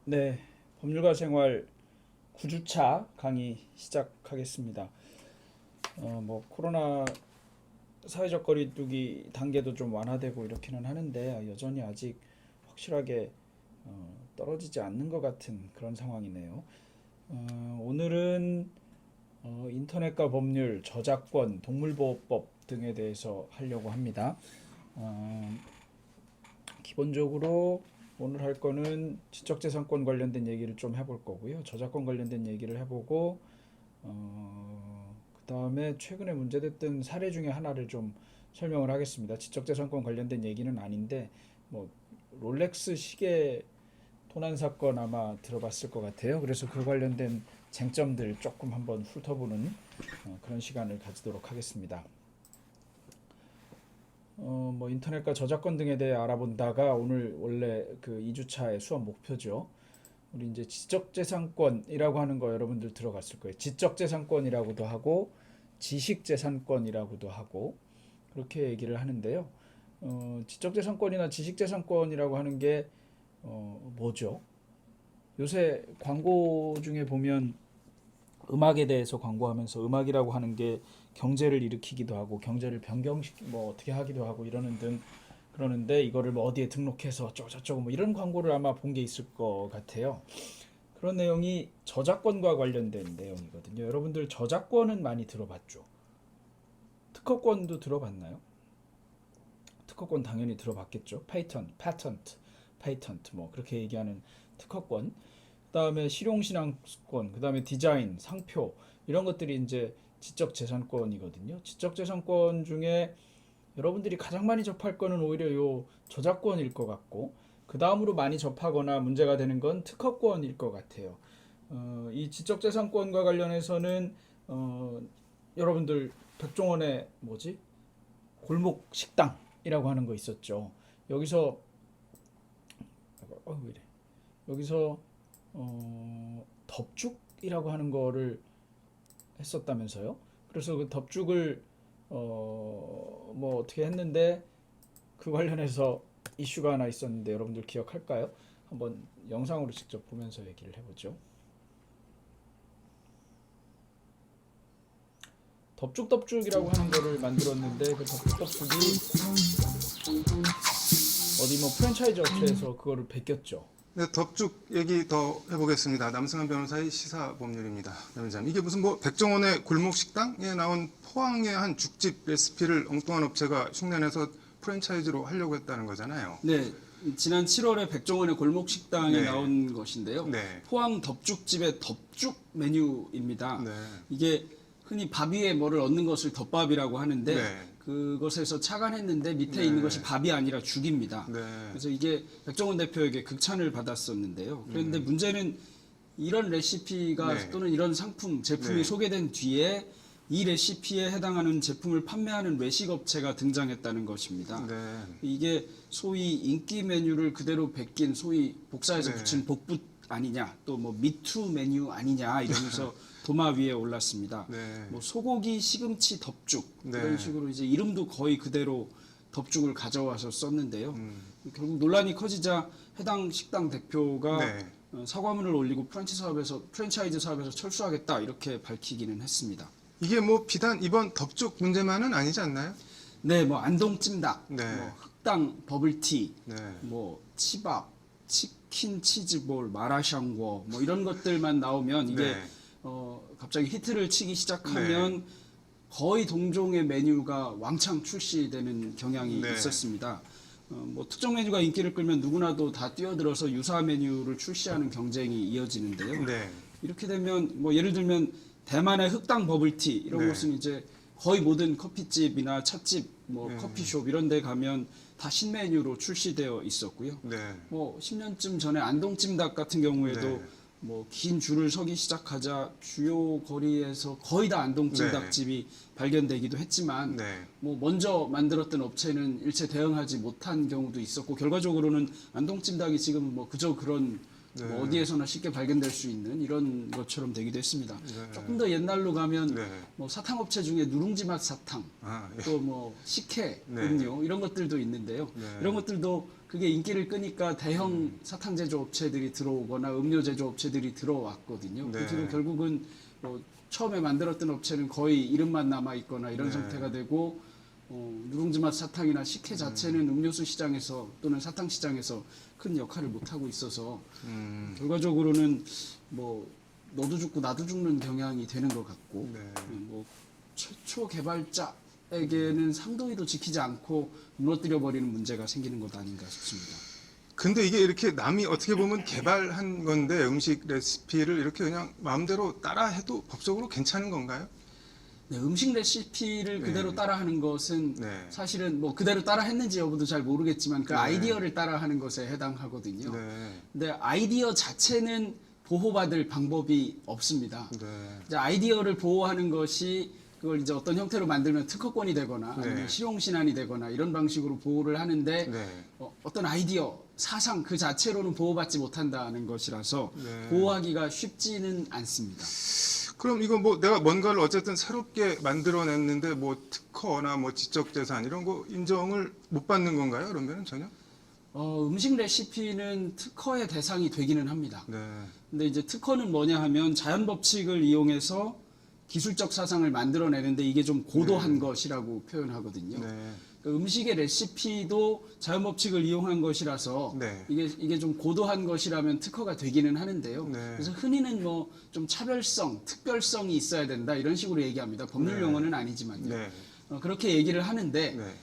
네, 법률가 생활 9주차 강의 시작하겠습니다. 뭐 코로나 사회적 거리두기 단계도 좀 완화되고 이렇게는 하는데 여전히 아직 확실하게 떨어지지 않는 것 같은 그런 상황이네요. 오늘은 인터넷과 법률, 저작권, 동물보호법 등에 대해서 하려고 합니다. 어, 기본적으로 오늘 할 거는 지적재산권 관련된 얘기를 좀 해볼 거고요. 저작권 관련된 얘기를 해보고 그 다음에 최근에 문제됐던 사례 중에 하나를 좀 설명을 하겠습니다. 지적재산권 관련된 얘기는 아닌데 뭐 롤렉스 시계 도난 사건 아마 들어봤을 것 같아요. 그래서 그 관련된 쟁점들 조금 한번 훑어보는 그런 시간을 가지도록 하겠습니다. 뭐 인터넷과 저작권 등에 대해 알아본다가 오늘 원래 그 2주차의 수업 목표죠. 우리 이제 지적재산권이라고 하는 거 여러분들 들어갔을 거예요. 지적재산권이라고도 하고 지식재산권이라고도 하고 그렇게 얘기를 하는데요. 지적재산권이나 지식재산권이라고 하는 게 뭐죠? 요새 광고 중에 보면 음악에 대해서 광고하면서 음악이라고 하는 게 경제를 일으키기도 하고 경제를 변경시키 뭐 어떻게 하기도 하고 이러는 등 그러는데 이거를 뭐 어디에 등록해서 어쩌고 저쩌고 뭐 이런 광고를 아마 본 게 있을 것 같아요. 그런 내용이 저작권과 관련된 내용이거든요. 여러분들 저작권은 많이 들어봤죠? 특허권도 들어봤나요? 특허권 당연히 들어봤겠죠. 페이턴트 뭐 그렇게 얘기하는 특허권. 그다음에 실용신앙권, 그다음에 디자인, 상표 이런 것들이 이제 지적재산권이거든요. 지적재산권 중에 여러분들이 가장 많이 접할 거는 오히려 요 저작권일 것 같고 그 다음으로 많이 접하거나 문제가 되는 건 특허권일 것 같아요. 이 지적재산권과 관련해서는 여러분들 백종원의 뭐지 골목 식당이라고 하는 거 있었죠. 여기서 왜 이래? 여기서 덥죽이라고 하는 거를 했었다면서요. 그래서 그 덥죽을 뭐 어떻게 했는데 그 관련해서 이슈가 하나 있었는데 여러분들 기억할까요? 한번 영상으로 직접 보면서 얘기를 해보죠. 덥죽덥죽이라고 하는 거를 만들었는데 그 덥죽덥죽이 어디 뭐 프랜차이즈 업체에서 그거를 베꼈죠. 네, 덥죽 얘기 더 해보겠습니다. 남승환 변호사의 시사법률입니다. 변호사님, 이게 무슨 뭐 백종원의 골목식당에 나온 포항의 한 죽집 레시피를 엉뚱한 업체가 흉내내서 프랜차이즈로 하려고 했다는 거잖아요. 네, 지난 7월에 백종원의 골목 식당에 네. 나온 것인데요. 네. 포항 덮죽집의 덮죽 메뉴입니다. 네. 이게 흔히 밥 위에 뭐를 얹는 것을 덮밥이라고 하는데 네. 그것에서 착안했는데 밑에 네. 있는 것이 밥이 아니라 죽입니다. 네. 그래서 이게 백종원 대표에게 극찬을 받았었는데요. 그런데 문제는 이런 레시피가 네. 또는 이런 상품, 제품이 네. 소개된 뒤에 이 레시피에 해당하는 제품을 판매하는 외식업체가 등장했다는 것입니다. 네. 이게 소위 인기 메뉴를 그대로 베낀 소위 복사해서 네. 붙인 복붙 아니냐, 또 뭐 미투 메뉴 아니냐 이러면서 도마 위에 올랐습니다. 네. 뭐 소고기 시금치 덮죽 네. 이런 식으로 이제 이름도 거의 그대로 덮죽을 가져와서 썼는데요. 결국 논란이 커지자 해당 식당 대표가 네. 사과문을 올리고 프랜차이즈 사업에서 철수하겠다 이렇게 밝히기는 했습니다. 이게 뭐 비단 이번 덥죽 문제만은 아니지 않나요? 네, 뭐 안동찜닭, 네. 뭐 흑당 버블티, 네. 뭐 치밥, 치킨 치즈볼, 마라샹궈 뭐 이런 것들만 나오면 이게 네. 갑자기 히트를 치기 시작하면 거의 동종의 메뉴가 왕창 출시되는 경향이 네. 있었습니다. 뭐 특정 메뉴가 인기를 끌면 누구나도 다 뛰어들어서 유사 메뉴를 출시하는 경쟁이 이어지는데요. 네. 이렇게 되면 뭐 예를 들면 대만의 흑당 버블티 이런 네. 것은 이제 거의 모든 커피집이나 찻집, 뭐 네. 커피숍 이런 데 가면 다 신메뉴로 출시되어 있었고요. 네. 뭐 10년쯤 전에 안동찜닭 같은 경우에도 네. 뭐 긴 줄을 서기 시작하자 주요 거리에서 거의 다 안동찜닭집이 발견되기도 했지만 네. 뭐 먼저 만들었던 업체는 일체 대응하지 못한 경우도 있었고 결과적으로는 안동찜닭이 지금 뭐 그저 그런 네. 뭐 어디에서나 쉽게 발견될 수 있는 이런 것처럼 되기도 했습니다. 네. 조금 더 옛날로 가면 네. 뭐 사탕업체 중에 누룽지 맛 사탕, 아, 예. 또 뭐 식혜 네. 음료 이런 것들도 있는데요. 네. 이런 것들도 그게 인기를 끄니까 대형 사탕 제조업체들이 들어오거나 음료 제조업체들이 들어왔거든요. 네. 그 뒤로 결국은 뭐 처음에 만들었던 업체는 거의 이름만 남아 있거나 이런 네. 상태가 되고 누룽지 맛 사탕이나 식혜 자체는 음료수 시장에서 또는 사탕 시장에서 큰 역할을 못 하고 있어서 결과적으로는 뭐 너도 죽고 나도 죽는 경향이 되는 것 같고 네. 뭐 최초 개발자에게는 상도위도 지키지 않고 무너뜨려 버리는 문제가 생기는 것 아닌가 싶습니다. 근데 이게 이렇게 남이 어떻게 보면 개발한 건데 음식 레시피를 이렇게 그냥 마음대로 따라 해도 법적으로 괜찮은 건가요? 네, 음식 레시피를 네. 그대로 따라하는 것은 네. 사실은 뭐 그대로 따라했는지 여부도 잘 모르겠지만 그 네. 아이디어를 따라하는 것에 해당하거든요. 네. 근데 아이디어 자체는 보호받을 방법이 없습니다. 네. 이제 아이디어를 보호하는 것이 그걸 이제 어떤 형태로 만들면 특허권이 되거나 네. 아니면 실용신안이 되거나 이런 방식으로 보호를 하는데 네. 어떤 아이디어, 사상 그 자체로는 보호받지 못한다는 것이라서 네. 보호하기가 쉽지는 않습니다. 그럼 이거 뭐 내가 뭔가를 어쨌든 새롭게 만들어냈는데 뭐 특허나 뭐 지적재산 이런 거 인정을 못 받는 건가요? 그러면 전혀? 음식 레시피는 특허의 대상이 되기는 합니다. 네. 근데 이제 특허는 뭐냐 하면 자연 법칙을 이용해서 기술적 사상을 만들어내는데 이게 좀 고도한 것이라고 표현하거든요. 네. 그 음식의 레시피도 자연 법칙을 이용한 것이라서 네. 이게 좀 고도한 것이라면 특허가 되기는 하는데요. 네. 그래서 흔히는 뭐 좀 차별성, 특별성이 있어야 된다 이런 식으로 얘기합니다. 법률 네. 용어는 아니지만요. 네. 그렇게 얘기를 하는데 네.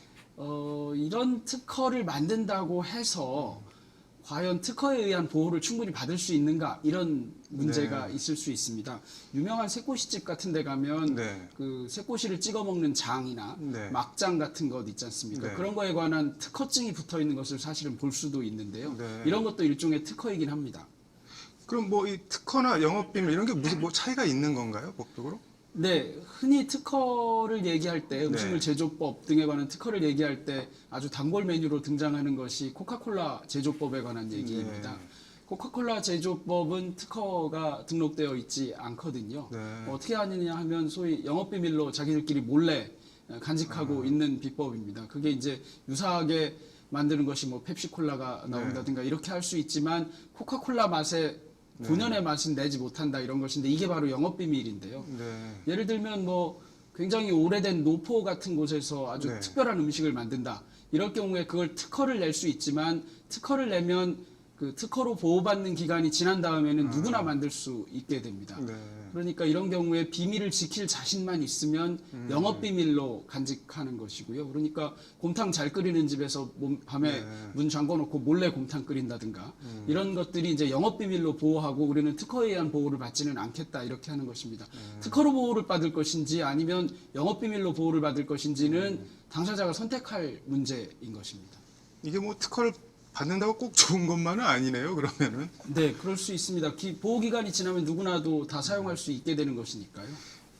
이런 특허를 만든다고 해서 과연 특허에 의한 보호를 충분히 받을 수 있는가 이런 문제가 네. 있을 수 있습니다. 유명한 새꼬시집 같은 데 가면 네. 그 새꼬시를 찍어 먹는 장이나 네. 막장 같은 것 있지 않습니까? 네. 그런 거에 관한 특허증이 붙어 있는 것을 사실은 볼 수도 있는데요. 네. 이런 것도 일종의 특허이긴 합니다. 그럼 뭐 이 특허나 영업비밀 이런 게 무슨 뭐 차이가 있는 건가요? 법적으로? 네, 흔히 특허를 얘기할 때 음식물 네. 제조법 등에 관한 특허를 얘기할 때 아주 단골 메뉴로 등장하는 것이 코카콜라 제조법에 관한 얘기입니다. 네. 코카콜라 제조법은 특허가 등록되어 있지 않거든요. 네. 어떻게 하느냐 하면 소위 영업비밀로 자기들끼리 몰래 간직하고 있는 비법입니다. 그게 이제 유사하게 만드는 것이 뭐 펩시콜라가 나온다든가 이렇게 할 수 있지만 코카콜라 맛에 본연의 맛은 내지 못한다 이런 것인데 이게 바로 영업비밀인데요. 네. 예를 들면 뭐 굉장히 오래된 노포 같은 곳에서 아주 네. 특별한 음식을 만든다. 이럴 경우에 그걸 특허를 낼 수 있지만 특허를 내면 그 특허로 보호받는 기간이 지난 다음에는 누구나 만들 수 있게 됩니다. 네. 그러니까 이런 경우에 비밀을 지킬 자신만 있으면 영업비밀로 간직하는 것이고요. 그러니까 곰탕 잘 끓이는 집에서 밤에 네. 문 잠궈놓고 몰래 곰탕 끓인다든가 이런 것들이 이제 영업비밀로 보호하고 우리는 특허에 의한 보호를 받지는 않겠다 이렇게 하는 것입니다. 특허로 보호를 받을 것인지 아니면 영업비밀로 보호를 받을 것인지는 당사자가 선택할 문제인 것입니다. 이게 뭐 특허를 받는다고 꼭 좋은 것만은 아니네요. 그러면은. 네, 그럴 수 있습니다. 보호 기간이 지나면 누구나도 다 사용할 수 있게 되는 것이니까요.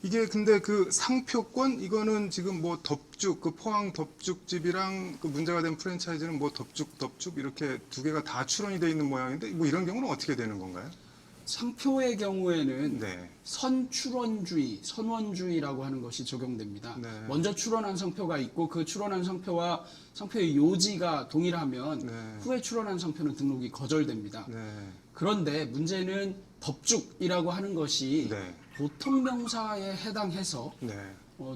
이게 근데 그 상표권 이거는 지금 뭐 덥죽 그 포항 덥죽집이랑 그 문제가 된 프랜차이즈는 뭐 덥죽 이렇게 두 개가 다 출원이 돼 있는 모양인데 뭐 이런 경우는 어떻게 되는 건가요? 상표의 경우에는 네. 선원주의라고 하는 것이 적용됩니다. 네. 먼저 출원한 상표가 있고 그 출원한 상표와 상표의 요지가 동일하면 네. 후에 출원한 상표는 등록이 거절됩니다. 네. 그런데 문제는 덥죽이라고 하는 것이 네. 보통 명사에 해당해서 네.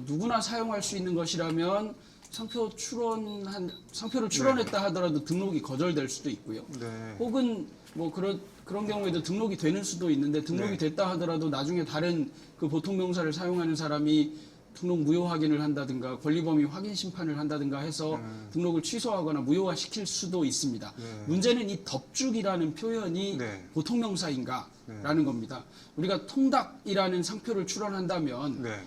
누구나 사용할 수 있는 것이라면 상표를 출원했다 하더라도 등록이 거절될 수도 있고요. 네. 혹은 뭐 그런 경우에도 등록이 되는 수도 있는데 등록이 네. 됐다 하더라도 나중에 다른 그 보통 명사를 사용하는 사람이 등록 무효 확인을 한다든가 권리범위 확인 심판을 한다든가 해서 등록을 취소하거나 무효화시킬 수도 있습니다. 네. 문제는 이 덥죽이라는 표현이 네. 보통 명사인가라는 겁니다. 우리가 통닭이라는 상표를 출원한다면 네.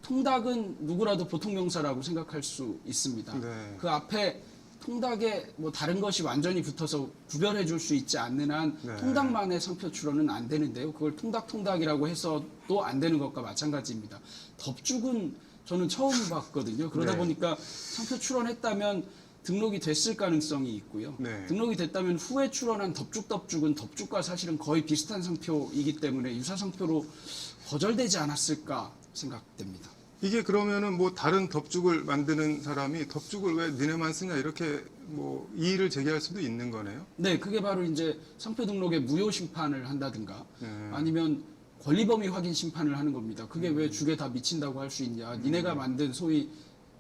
통닭은 누구라도 보통 명사라고 생각할 수 있습니다. 네. 그 앞에 통닭에 뭐 다른 것이 완전히 붙어서 구별해 줄 수 있지 않는 한 네. 통닭만의 상표 출원은 안 되는데요. 그걸 통닭이라고 해서도 안 되는 것과 마찬가지입니다. 덥죽은 저는 처음 봤거든요. 그러다 네. 보니까 상표 출원했다면 등록이 됐을 가능성이 있고요. 네. 등록이 됐다면 후에 출원한 덥죽은 덥죽과 사실은 거의 비슷한 상표이기 때문에 유사 상표로 거절되지 않았을까 생각됩니다. 이게 그러면은 뭐 다른 덥죽을 만드는 사람이 덥죽을 왜 니네만 쓰냐 이렇게 뭐 이의를 제기할 수도 있는 거네요. 네, 그게 바로 이제 상표 등록에 무효 심판을 한다든가 네. 아니면 권리범위 확인 심판을 하는 겁니다. 그게 왜 죽에 다 미친다고 할 수 있냐? 니네가 만든 소위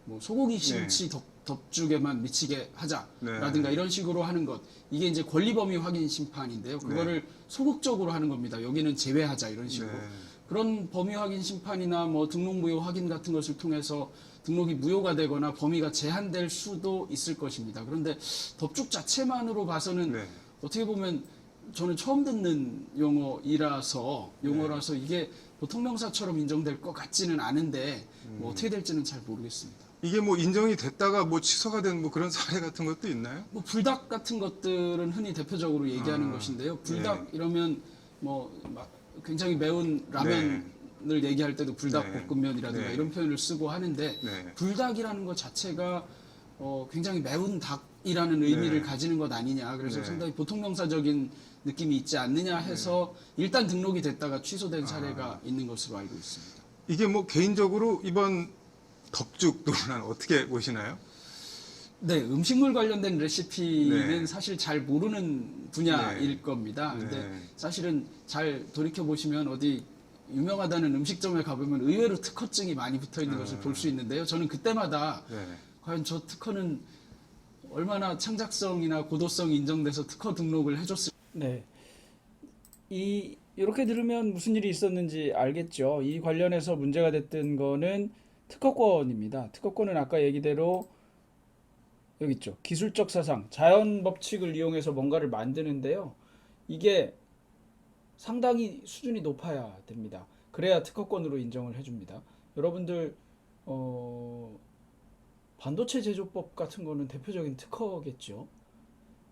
뭐 소고기 심치 덥죽에만 미치게 하자라든가 네. 이런 식으로 하는 것. 이게 이제 권리범위 확인 심판인데요. 그거를 소극적으로 하는 겁니다. 여기는 제외하자 이런 식으로. 네. 그런 범위 확인 심판이나 뭐 등록 무효 확인 같은 것을 통해서 등록이 무효가 되거나 범위가 제한될 수도 있을 것입니다. 그런데 덥죽 자체만으로 봐서는 네. 어떻게 보면 저는 처음 듣는 용어라서 이게 보통 명사처럼 인정될 것 같지는 않은데 뭐 어떻게 될지는 잘 모르겠습니다. 이게 뭐 인정이 됐다가 뭐 취소가 된 뭐 그런 사례 같은 것도 있나요? 뭐 불닭 같은 것들은 흔히 대표적으로 얘기하는 것인데요. 불닭 이러면 뭐 굉장히 매운 라면을 얘기할 때도 불닭볶음면이라든가 네. 이런 표현을 쓰고 하는데 네. 불닭이라는 것 자체가 굉장히 매운 닭이라는 의미를 네. 가지는 것 아니냐. 그래서 네. 상당히 보통명사적인 느낌이 있지 않느냐 해서 일단 등록이 됐다가 취소된 사례가 있는 것으로 알고 있습니다. 이게 뭐 개인적으로 이번 덥죽 논란 어떻게 보시나요? 네, 음식물 관련된 레시피는 네. 사실 잘 모르는 분야일 네. 겁니다. 근데 네. 사실은 잘 돌이켜 보시면 어디 유명하다는 음식점에 가보면 의외로 특허증이 많이 붙어 있는 것을 볼 수 있는데요. 저는 그때마다 네. 과연 저 특허는 얼마나 창작성이나 고도성이 인정돼서 특허 등록을 해줬을까. 네. 이렇게 들으면 무슨 일이 있었는지 알겠죠. 이 관련해서 문제가 됐던 거는 특허권입니다. 특허권은 아까 얘기대로 여기 있죠. 기술적 사상, 자연 법칙을 이용해서 뭔가를 만드는데요. 이게 상당히 수준이 높아야 됩니다. 그래야 특허권으로 인정을 해줍니다. 여러분들 반도체 제조법 같은 거는 대표적인 특허겠죠.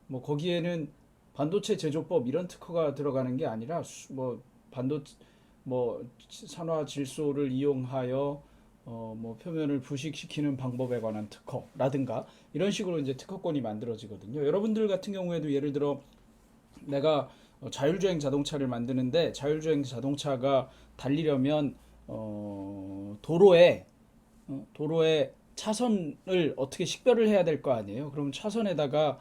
뭐 거기에는 반도체 제조법 이런 특허가 들어가는 게 아니라 뭐 산화 질소를 이용하여 뭐 표면을 부식시키는 방법에 관한 특허라든가 이런 식으로 이제 특허권이 만들어지거든요. 여러분들 같은 경우에도 예를 들어 내가 자율주행 자동차를 만드는데 자율주행 자동차가 달리려면 도로에 차선을 어떻게 식별을 해야 될 거 아니에요. 그럼 차선에다가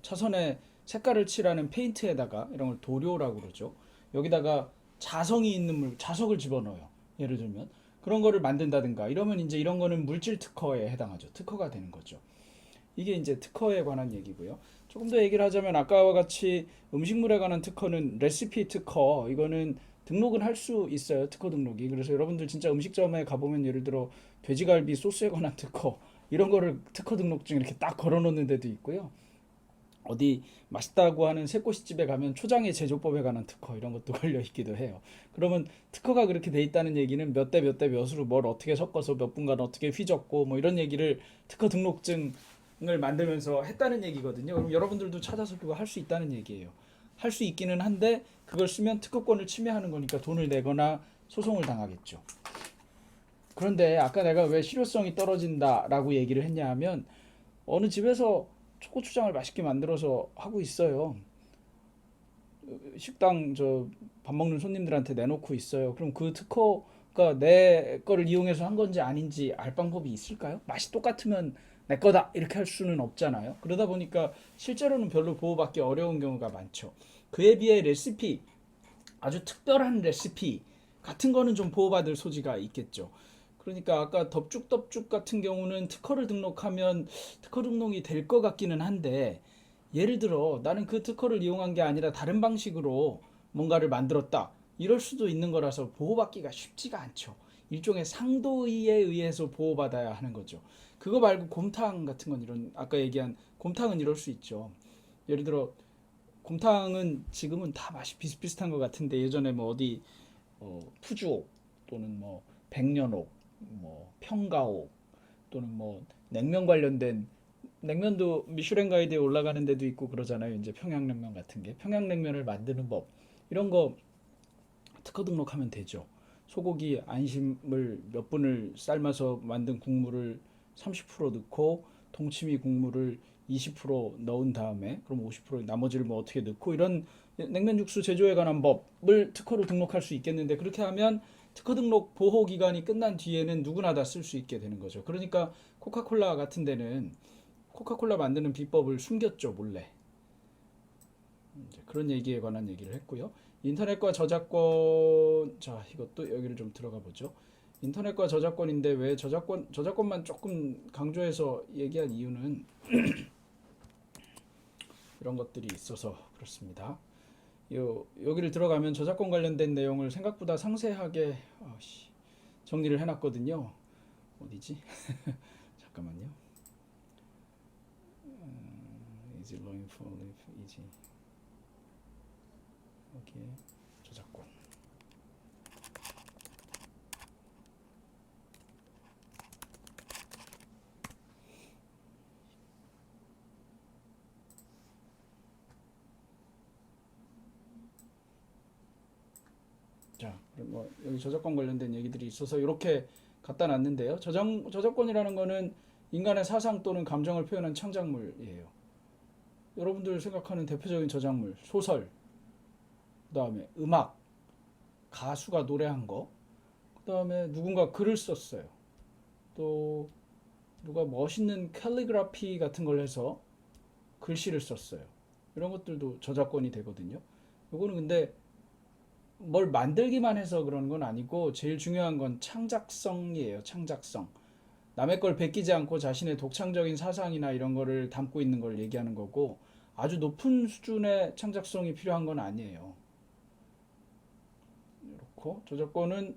차선에 색깔을 칠하는 페인트에다가 이런 걸 도료라고 그러죠. 여기다가 자성이 있는 자석을 집어넣어요. 예를 들면 그런 거를 만든다든가 이러면 이제 이런 거는 물질 특허에 해당하죠. 특허가 되는 거죠. 이게 이제 특허에 관한 얘기고요. 조금 더 얘기를 하자면 아까와 같이 음식물에 관한 특허는 레시피 특허, 이거는 등록은 할 수 있어요. 특허 등록이. 그래서 여러분들 진짜 음식점에 가보면 예를 들어 돼지갈비 소스에 관한 특허 이런 거를 특허 등록증 이렇게 딱 걸어놓는 데도 있고요. 어디 맛있다고 하는 새꼬시집에 가면 초장의 제조법에 관한 특허 이런 것도 걸려 있기도 해요. 그러면 특허가 그렇게 돼 있다는 얘기는 몇 대 몇 대 몇으로 뭘 어떻게 섞어서 몇 분간 어떻게 휘젓고 뭐 이런 얘기를 특허 등록증을 만들면서 했다는 얘기거든요. 그럼 여러분들도 찾아서 그거 할 수 있다는 얘기예요. 할 수 있기는 한데 그걸 쓰면 특허권을 침해하는 거니까 돈을 내거나 소송을 당하겠죠. 그런데 아까 내가 왜 실효성이 떨어진다라고 얘기를 했냐 하면 어느 집에서 초고추장을 맛있게 만들어서 하고 있어요. 식당 밥 먹는 손님들한테 내놓고 있어요. 그럼 그 특허가 내 거를 이용해서 한 건지 아닌지 알 방법이 있을까요? 맛이 똑같으면 내 거다 이렇게 할 수는 없잖아요. 그러다 보니까 실제로는 별로 보호받기 어려운 경우가 많죠. 그에 비해 레시피, 아주 특별한 레시피 같은 거는 좀 보호받을 소지가 있겠죠. 그러니까 아까 덥죽 같은 경우는 특허를 등록하면 특허 등록이 될 것 같기는 한데 예를 들어 나는 그 특허를 이용한 게 아니라 다른 방식으로 뭔가를 만들었다 이럴 수도 있는 거라서 보호받기가 쉽지가 않죠. 일종의 상도의에 의해서 보호받아야 하는 거죠. 그거 말고 곰탕 같은 건 이런 아까 얘기한 곰탕은 이럴 수 있죠. 예를 들어 곰탕은 지금은 다 맛이 비슷비슷한 것 같은데 예전에 뭐 어디 푸주옥 또는 뭐 백년옥 뭐 평가옥 또는 뭐 냉면 관련된 냉면도 미슐랭 가이드에 올라가는 데도 있고 그러잖아요. 이제 평양냉면 같은 게 평양냉면을 만드는 법 이런 거 특허 등록하면 되죠. 소고기 안심을 몇 분을 삶아서 만든 국물을 30% 넣고 동치미 국물을 20% 넣은 다음에 그럼 50% 나머지를 뭐 어떻게 넣고 이런 냉면 육수 제조에 관한 법을 특허로 등록할 수 있겠는데 그렇게 하면 특허 등록 보호 기간이 끝난 뒤에는 누구나 다 쓸 수 있게 되는 거죠. 그러니까 코카콜라 같은 데는 코카콜라 만드는 비법을 숨겼죠, 몰래. 이제 그런 얘기에 관한 얘기를 했고요. 인터넷과 저작권, 자 이것도 여기를 좀 들어가 보죠. 인터넷과 저작권인데 왜 저작권만 조금 강조해서 얘기한 이유는 이런 것들이 있어서 그렇습니다. 여기를 들어가면 저작권 관련된 내용을 생각보다 상세하게 정리를 해놨거든요. 어디지? 잠깐만요. Easy login for live easy. 여기에 저작권. 자, 그럼 뭐 여기 저작권 관련된 얘기들이 있어서 이렇게 갖다 놨는데요. 저작권이라는 거는 인간의 사상 또는 감정을 표현한 창작물이에요. 여러분들 생각하는 대표적인 저작물, 소설, 그다음에 음악, 가수가 노래한 거, 그다음에 누군가 글을 썼어요. 또 누가 멋있는 캘리그라피 같은 걸 해서 글씨를 썼어요. 이런 것들도 저작권이 되거든요. 요거는 근데 뭘 만들기만 해서 그런 건 아니고 제일 중요한 건 창작성이에요. 창작성. 남의 걸 베끼지 않고 자신의 독창적인 사상이나 이런 거를 담고 있는 걸 얘기하는 거고 아주 높은 수준의 창작성이 필요한 건 아니에요. 이렇고 저작권은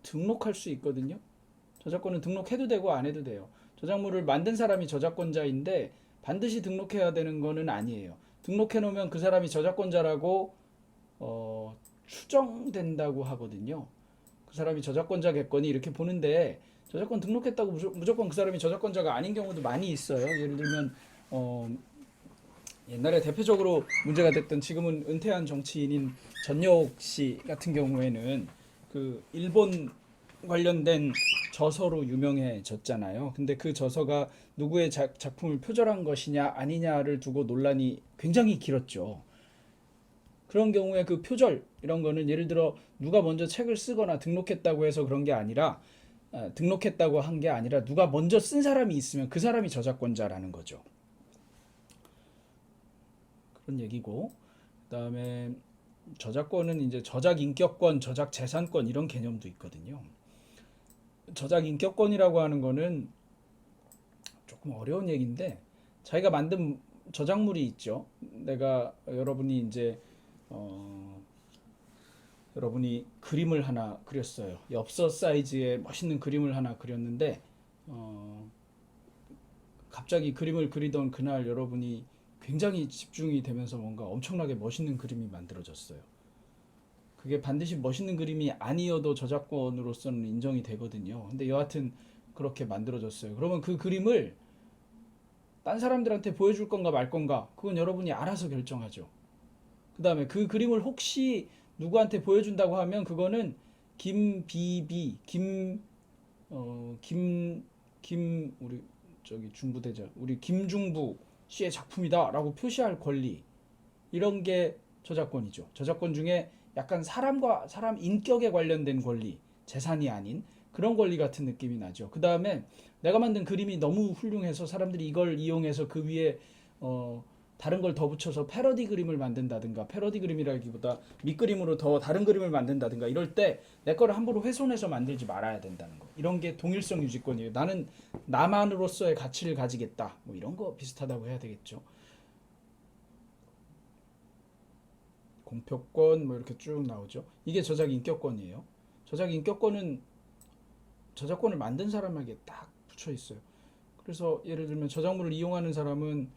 등록할 수 있거든요. 저작권은 등록해도 되고 안 해도 돼요. 저작물을 만든 사람이 저작권자인데 반드시 등록해야 되는 거는 아니에요. 등록해 놓으면 그 사람이 저작권자라고 추정된다고 하거든요. 그 사람이 저작권자겠거니 이렇게 보는데 저작권 등록했다고 무조건 그 사람이 저작권자가 아닌 경우도 많이 있어요. 예를 들면 옛날에 대표적으로 문제가 됐던 지금은 은퇴한 정치인인 전여옥 씨 같은 경우에는 그 일본 관련된 저서로 유명해졌잖아요. 근데 그 저서가 누구의 작품을 표절한 것이냐 아니냐를 두고 논란이 굉장히 길었죠. 그런 경우에 그 표절 이런 거는 예를 들어 누가 먼저 책을 쓰거나 등록했다고 해서 그런 게 아니라 등록했다고 한 게 아니라 누가 먼저 쓴 사람이 있으면 그 사람이 저작권자라는 거죠. 그런 얘기고 그다음에 저작권은 이제 저작 인격권, 저작 재산권 이런 개념도 있거든요. 저작 인격권이라고 하는 거는 조금 어려운 얘기인데 자기가 만든 저작물이 있죠. 내가 여러분이 이제 여러분이 그림을 하나 그렸어요. 엽서 사이즈의 멋있는 그림을 하나 그렸는데 갑자기 그림을 그리던 그날 여러분이 굉장히 집중이 되면서 뭔가 엄청나게 멋있는 그림이 만들어졌어요. 그게 반드시 멋있는 그림이 아니어도 저작권으로서는 인정이 되거든요. 근데 여하튼 그렇게 만들어졌어요. 그러면 그 그림을 딴 사람들한테 보여줄 건가 말 건가 그건 여러분이 알아서 결정하죠. 그 다음에 그 그림을 혹시 누구한테 보여준다고 하면 그거는 김비비 우리 저기 중부대장 우리 김중부 씨의 작품이다라고 표시할 권리 이런 게 저작권이죠. 저작권 중에 약간 사람과 사람 인격에 관련된 권리, 재산이 아닌 그런 권리 같은 느낌이 나죠. 그 다음에 내가 만든 그림이 너무 훌륭해서 사람들이 이걸 이용해서 그 위에 다른 걸 더 붙여서 패러디 그림을 만든다든가 패러디 그림이라기보다 밑그림으로 더 다른 그림을 만든다든가 이럴 때 내 거를 함부로 훼손해서 만들지 말아야 된다는 거. 이런 게 동일성 유지권이에요. 나는 나만으로서의 가치를 가지겠다. 뭐 이런 거 비슷하다고 해야 되겠죠. 공표권 뭐 이렇게 쭉 나오죠. 이게 저작 인격권이에요. 저작 인격권은 저작권을 만든 사람에게 딱 붙여 있어요. 그래서 예를 들면 저작물을 이용하는 사람은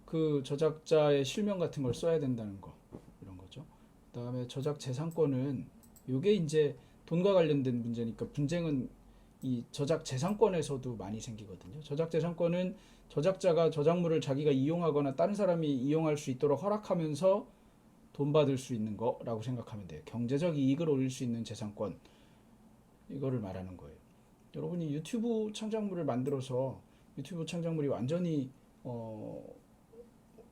그 저작자의 실명 같은 걸 써야 된다는 거 이런 거죠. 그다음에 저작 재산권은 이게 이제 돈과 관련된 문제니까 분쟁은 이 저작 재산권에서도 많이 생기거든요. 저작 재산권은 저작자가 저작물을 자기가 이용하거나 다른 사람이 이용할 수 있도록 허락하면서 돈 받을 수 있는 거라고 생각하면 돼요. 경제적 이익을 올릴 수 있는 재산권 이거를 말하는 거예요. 여러분이 유튜브 창작물을 만들어서 유튜브 창작물이 완전히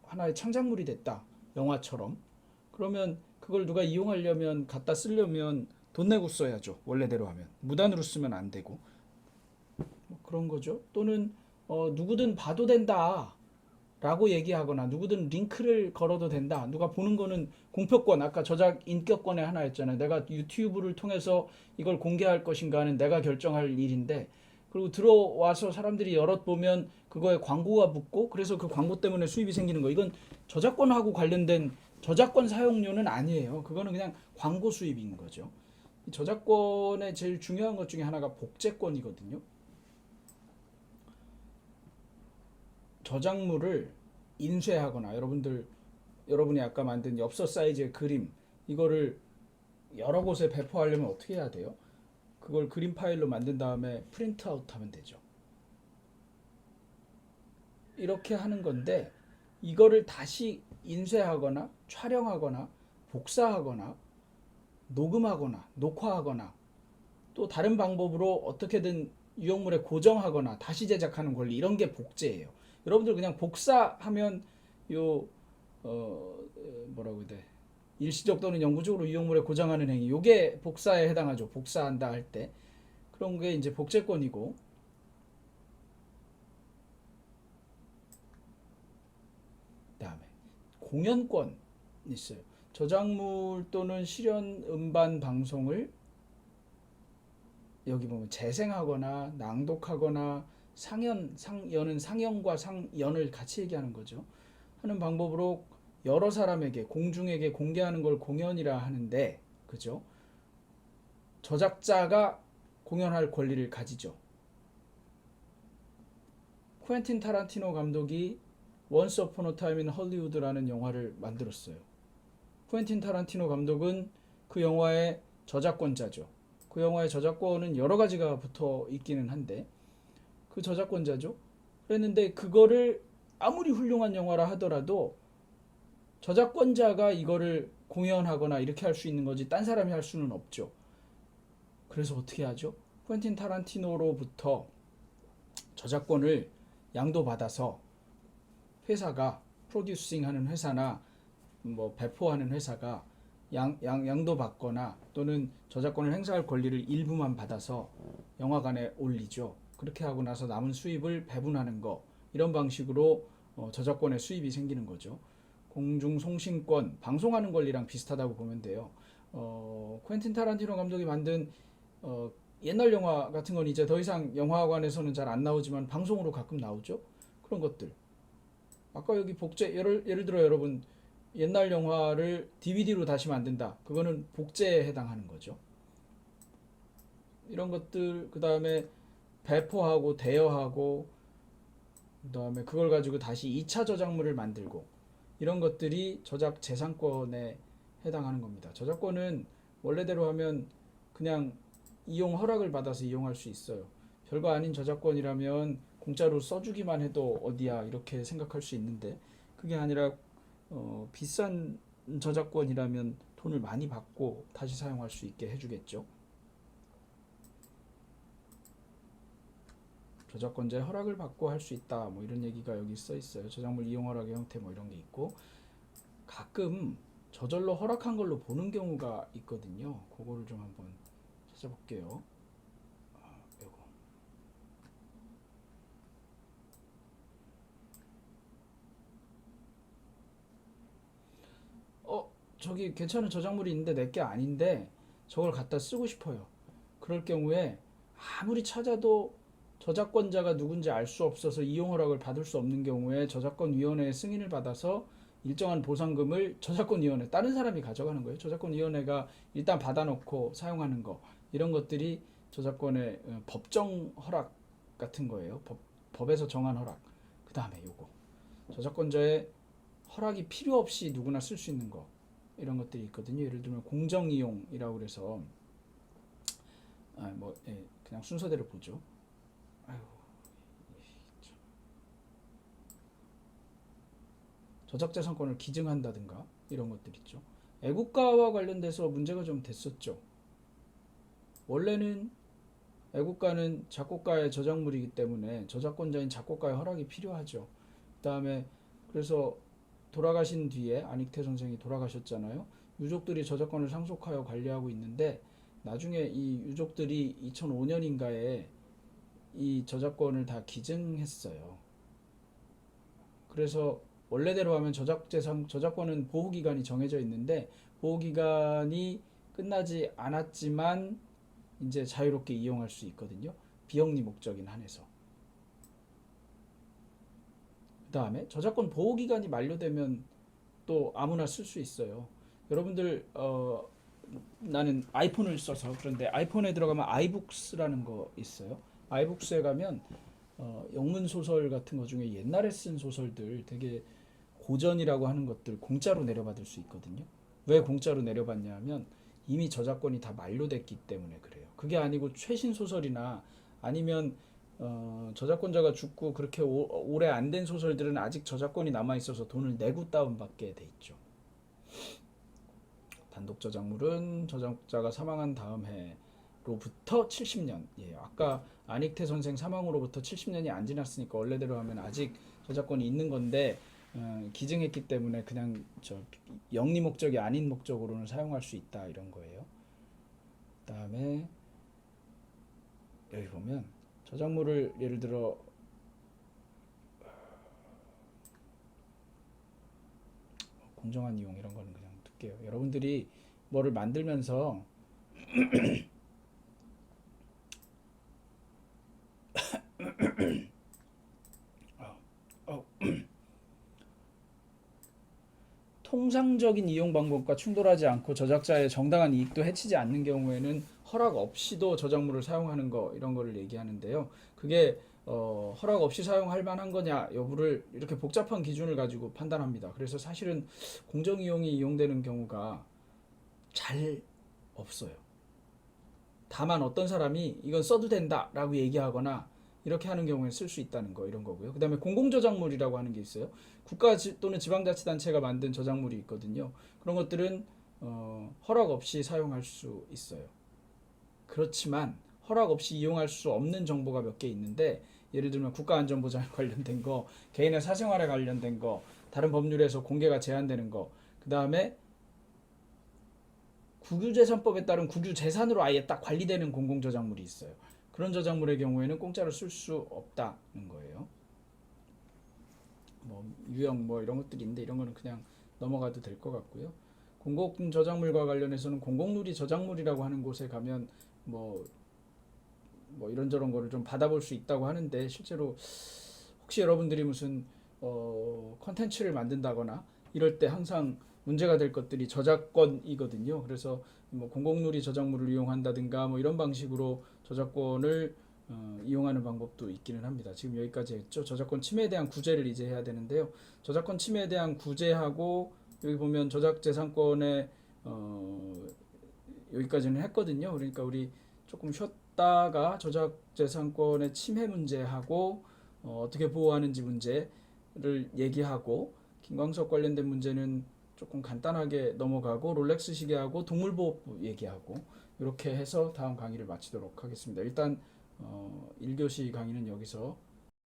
하나의 창작물이 됐다. 영화처럼. 그러면 그걸 누가 이용하려면 갖다 쓰려면 돈 내고 써야죠. 원래대로 하면. 무단으로 쓰면 안 되고. 뭐 그런 거죠. 또는 누구든 봐도 된다. 라고 얘기하거나 누구든 링크를 걸어도 된다. 누가 보는 거는 공표권, 아까 저작 인격권의 하나였잖아요. 내가 유튜브를 통해서 이걸 공개할 것인가는 내가 결정할 일인데, 그리고 들어와서 사람들이 여럿 보면 그거에 광고가 붙고 그래서 그 광고 때문에 수입이 생기는 거. 이건 저작권하고 관련된 저작권 사용료는 아니에요. 그거는 그냥 광고 수입인 거죠. 저작권의 제일 중요한 것 중에 하나가 복제권이거든요. 저작물을 인쇄하거나 여러분이 아까 만든 엽서 사이즈의 그림 이거를 여러 곳에 배포하려면 어떻게 해야 돼요? 그걸 그림 파일로 만든 다음에 프린트아웃 하면 되죠. 이렇게 하는 건데 이거를 다시 인쇄하거나 촬영하거나 복사하거나 녹음하거나 녹화하거나 또 다른 방법으로 어떻게든 유형물에 고정하거나 다시 제작하는 권리 이런 게 복제예요. 여러분들 그냥 복사하면 뭐라고 해야 돼? 일시적 또는 영구적으로 유형물에 고정하는 행위. 요게 복사에 해당하죠. 복사한다 할 때. 그런 게 이제 복제권이고. 그다음에 공연권 있어요. 저작물 또는 실현 음반 방송을 여기 보면 재생하거나 낭독하거나 상연은 상영과 상연을 같이 얘기하는 거죠. 하는 방법으로 여러 사람에게 공중에게 공개하는 걸 공연이라 하는데, 그죠? 저작자가 공연할 권리를 가지죠. 쿠엔틴 타란티노 감독이 Once Upon a Time in Hollywood라는 영화를 만들었어요. 쿠엔틴 타란티노 감독은 그 영화의 저작권자죠. 그 영화의 저작권은 여러 가지가 붙어 있기는 한데 그 저작권자죠. 그랬는데 그거를 아무리 훌륭한 영화라 하더라도 저작권자가 이거를 공연하거나 이렇게 할 수 있는 거지 딴 사람이 할 수는 없죠. 그래서 어떻게 하죠? 쿠엔틴 타란티노로부터 저작권을 양도받아서 회사가 프로듀싱 하는 회사나 뭐 배포하는 회사가 양도받거나 또는 저작권을 행사할 권리를 일부만 받아서 영화관에 올리죠. 그렇게 하고 나서 남은 수입을 배분하는 거 이런 방식으로 저작권의 수입이 생기는 거죠. 공중송신권, 방송하는 권리랑 비슷하다고 보면 돼요. 퀸틴 타란티노 감독이 만든 옛날 영화 같은 건 이제 더 이상 영화관에서는 잘 안 나오지만 방송으로 가끔 나오죠. 그런 것들. 아까 여기 복제 예를 들어 여러분 옛날 영화를 DVD로 다시 만든다. 그거는 복제에 해당하는 거죠. 이런 것들 그 다음에 배포하고 대여하고 그 다음에 그걸 가지고 다시 2차 저작물을 만들고 이런 것들이 저작 재산권에 해당하는 겁니다. 저작권은 원래대로 하면 그냥 이용 허락을 받아서 이용할 수 있어요. 별거 아닌 저작권이라면 공짜로 써주기만 해도 어디야 이렇게 생각할 수 있는데 그게 아니라 비싼 저작권이라면 돈을 많이 받고 다시 사용할 수 있게 해주겠죠. 저작권자의 허락을 받고 할 수 있다. 뭐 이런 얘기가 여기 써 있어요. 저작물 이용 허락의 형태 뭐 이런 게 있고 가끔 저절로 허락한 걸로 보는 경우가 있거든요. 그거를 좀 한번 찾아볼게요. 저기 괜찮은 저작물이 있는데 내게 아닌데 저걸 갖다 쓰고 싶어요. 그럴 경우에 아무리 찾아도 저작권자가 누군지 알 수 없어서 이용 허락을 받을 수 없는 경우에 저작권위원회의 승인을 받아서 일정한 보상금을 저작권위원회 다른 사람이 가져가는 거예요. 저작권위원회가 일단 받아놓고 사용하는 거 이런 것들이 저작권의 법정 허락 같은 거예요. 법에서 정한 허락. 그 다음에 요거 저작권자의 허락이 필요 없이 누구나 쓸 수 있는 거 이런 것들이 있거든요. 예를 들면 공정이용이라고 그래서 그냥 순서대로 보죠. 저작재산권을 기증한다든가 이런 것들 있죠. 애국가와 관련돼서 문제가 좀 됐었죠. 원래는 애국가는 작곡가의 저작물이기 때문에 저작권자인 작곡가의 허락이 필요하죠. 그다음에 그래서 돌아가신 뒤에 안익태 선생이 돌아가셨잖아요. 유족들이 저작권을 상속하여 관리하고 있는데 나중에 이 유족들이 2005년인가에 이 저작권을 다 기증했어요. 그래서 원래대로 하면 저작권은 보호기간이 정해져 있는데 보호기간이 끝나지 않았지만 이제 자유롭게 이용할 수 있거든요. 비영리 목적인 한에서. 그 다음에 저작권 보호기간이 만료되면 또 아무나 쓸 수 있어요. 여러분들 나는 아이폰을 써서 그런데 아이폰에 들어가면 아이북스라는 거 있어요. 아이북스에 가면 영문 소설 같은 거 중에 옛날에 쓴 소설들 되게 고전이라고 하는 것들 공짜로 내려받을 수 있거든요. 왜 공짜로 내려받냐면 이미 저작권이 다 만료됐기 때문에 그래요. 그게 아니고 최신 소설이나 아니면 저작권자가 죽고 그렇게 오래 안 된 소설들은 아직 저작권이 남아 있어서 돈을 내고 다운받게 돼 있죠. 단독 저작물은 저작자가 사망한 다음 해로부터 70년. 예, 아까 안익태 선생 사망으로부터 70년이 안 지났으니까 원래대로 하면 아직 저작권이 있는 건데 기증했기 때문에 그냥 영리 목적이 아닌 목적으로는 사용할 수 있다 이런 거예요. 그다음에 여기 보면 저작물을 예를 들어 공정한 이용 이런 거는 그냥 둘게요. 여러분들이 뭐를 만들면서 통상적인 이용 방법과 충돌하지 않고 저작자의 정당한 이익도 해치지 않는 경우에는 허락 없이도 저작물을 사용하는 거 이런 거를 얘기하는데요. 그게 허락 없이 사용할 만한 거냐 여부를 이렇게 복잡한 기준을 가지고 판단합니다. 그래서 사실은 공정 이용이 이용되는 경우가 잘 없어요. 다만 어떤 사람이 이건 써도 된다라고 얘기하거나 이렇게 하는 경우에 쓸 수 있다는 거 이런 거고요. 그다음에 공공저작물이라고 하는 게 있어요. 국가 또는 지방자치단체가 만든 저작물이 있거든요. 그런 것들은 허락 없이 사용할 수 있어요. 그렇지만 허락 없이 이용할 수 없는 정보가 몇 개 있는데 예를 들면 국가안전보장에 관련된 거, 개인의 사생활에 관련된 거, 다른 법률에서 공개가 제한되는 거, 그 다음에 국유재산법에 따른 국유재산으로 아예 딱 관리되는 공공저작물이 있어요. 그런 저작물의 경우에는 공짜로 쓸 수 없다는 거예요. 뭐 유형 뭐 이런 것들이 있는데 이런 거는 그냥 넘어가도 될 것 같고요. 공공저작물과 관련해서는 공공누리 저작물이라고 하는 곳에 가면 뭐 이런저런 거를 좀 받아볼 수 있다고 하는데 실제로 혹시 여러분들이 무슨 컨텐츠를 만든다거나 이럴 때 항상 문제가 될 것들이 저작권이거든요. 그래서 뭐 공공누리 저작물을 이용한다든가 뭐 이런 방식으로 저작권을 이용하는 방법도 있기는 합니다. 지금 여기까지 했죠. 저작권 침해에 대한 구제를 이제 해야 되는데요. 저작권 침해에 대한 구제하고 여기 보면 저작재산권에 여기까지는 했거든요. 그러니까 우리 조금 쉬었다가 저작재산권의 침해 문제하고 어떻게 보호하는지 문제를 얘기하고 김광석 관련된 문제는 조금 간단하게 넘어가고 롤렉스 시계하고 동물보호법 얘기하고 이렇게 해서 다음 강의를 마치도록 하겠습니다. 일단 1교시 강의는 여기서